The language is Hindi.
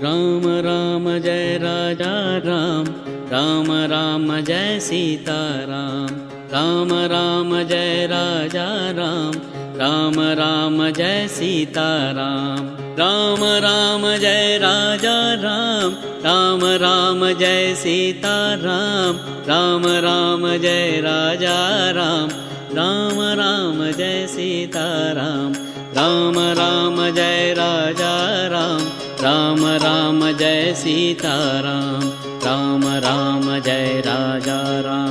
राम राम जय राजा राम, राम राम जय सीता राम। राम राम जय राजा राम, राम राम जय सीता राम। राम राम जय राजा राम, राम राम जय सीता राम। राम राम जय राजा राम, राम राम जय सीता राम। राम राम जय राजा राम, राम राम जय सीता राम। राम राम जय राजा राम।